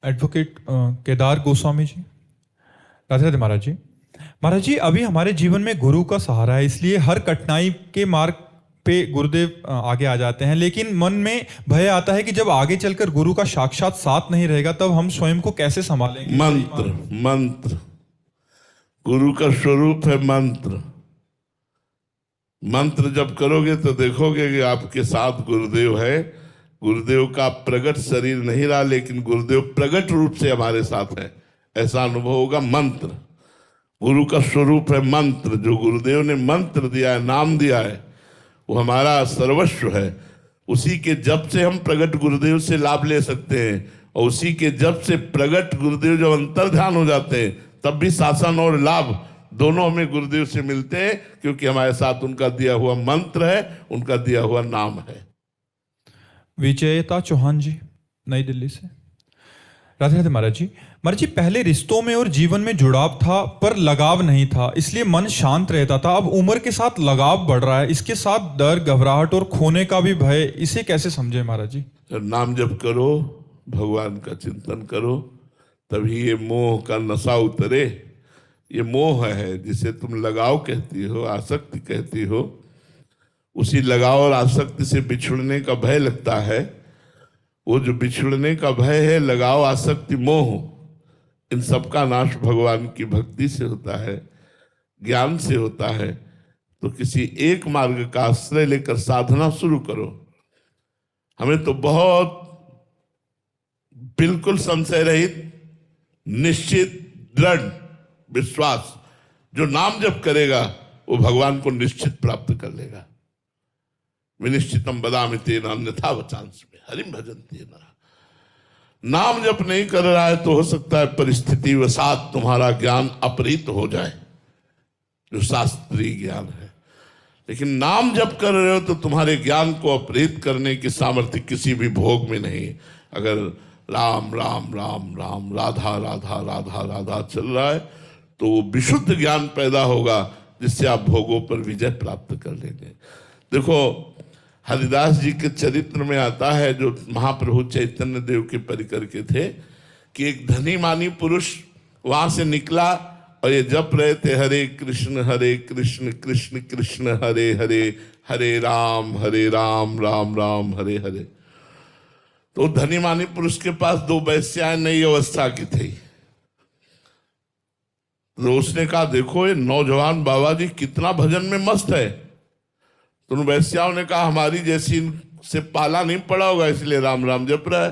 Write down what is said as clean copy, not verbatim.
Advocate Kedar Goswami ji. Radhe Radhe महाराज जी। महाराज जी, अभी हमारे जीवन में गुरु का सहारा है, इसलिए हर कठिनाई के मार्ग पे गुरुदेव आगे आ जाते हैं। लेकिन मन में भय आता है कि जब आगे चलकर गुरु का साक्षात साथ नहीं रहेगा तब हम स्वयं को कैसे संभालेंगे। मंत्र मंत्र गुरु का स्वरूप है। मंत्र मंत्र जब करोगे तो देखोगे कि आपके साथ गुरुदेव है। गुरुदेव का प्रकट शरीर नहीं रहा, लेकिन गुरुदेव प्रकट रूप से हमारे साथ है, ऐसा अनुभव होगा। मंत्र गुरु का स्वरूप है। मंत्र जो गुरुदेव ने मंत्र दिया है, नाम दिया है, वो हमारा सर्वस्व है। उसी के जप से हम प्रकट गुरुदेव से लाभ ले सकते हैं, और उसी के जप से प्रकट गुरुदेव जब अंतर ध्यान हो जाते हैं तब भी शासन और लाभ दोनों हमें गुरुदेव से मिलते हैं, क्योंकि हमारे साथ उनका दिया हुआ मंत्र है, उनका दिया हुआ नाम है। विजयता चौहान जी, नई दिल्ली से। राधे राधे महाराज जी। महाराज जी, पहले रिश्तों में और जीवन में जुड़ाव था पर लगाव नहीं था, इसलिए मन शांत रहता था। अब उम्र के साथ लगाव बढ़ रहा है, इसके साथ डर, घबराहट और खोने का भी भय। इसे कैसे समझे महाराज जी? नाम जप करो, भगवान का चिंतन करो, तभी ये मोह का नशा उतरे। ये मोह है जिसे तुम लगाव कहती हो, आसक्ति कहती हो। उसी लगाव और आसक्ति से बिछुड़ने का भय लगता है। वो जो बिछुड़ने का भय है, लगाव, आसक्ति, मोह, इन सब का नाश भगवान की भक्ति से होता है, ज्ञान से होता है। तो किसी एक मार्ग का आश्रय लेकर साधना शुरू करो। हमें तो बहुत बिल्कुल संशय रहित, निश्चित, दृढ़ विश्वास, जो नाम जप करेगा वो भगवान को निश्चित प्राप्त कर लेगा। विनिश्चितम बदामि तेन अन्यथा वचांस्मि हरिम भजन्ति नरः। नाम जप नहीं कर रहा है तो हो सकता है परिस्थिति वसात तुम्हारा ज्ञान अपहृत हो जाए, जो शास्त्रीय ज्ञान है। लेकिन नाम जप कर रहे हो तो तुम्हारे ज्ञान को अपहृत करने की सामर्थ्य किसी भी भोग में नहीं। अगर राम राम राम राम, राधा राधा राधा राधा चल रहा है तो वो विशुद्ध ज्ञान पैदा होगा, जिससे आप भोगों पर विजय प्राप्त कर लेंगे। देखो, हरिदास जी के चरित्र में आता है, जो महाप्रभु चैतन्य देव के परिकर के थे, कि एक धनी मानी पुरुष वहां से निकला और ये जप रहे थे, हरे कृष्ण कृष्ण कृष्ण हरे हरे, हरे राम राम राम हरे हरे। तो धनी मानी पुरुष के पास दो वैश्याएं नई अवस्था की थी। तो उसने कहा, देखो ये नौजवान बाबा जी कितना भजन में मस्त है। तो उन वैश्याओं ने कहा, हमारी जैसी इनसे पाला नहीं पड़ा होगा, इसलिए राम राम जप रहा है।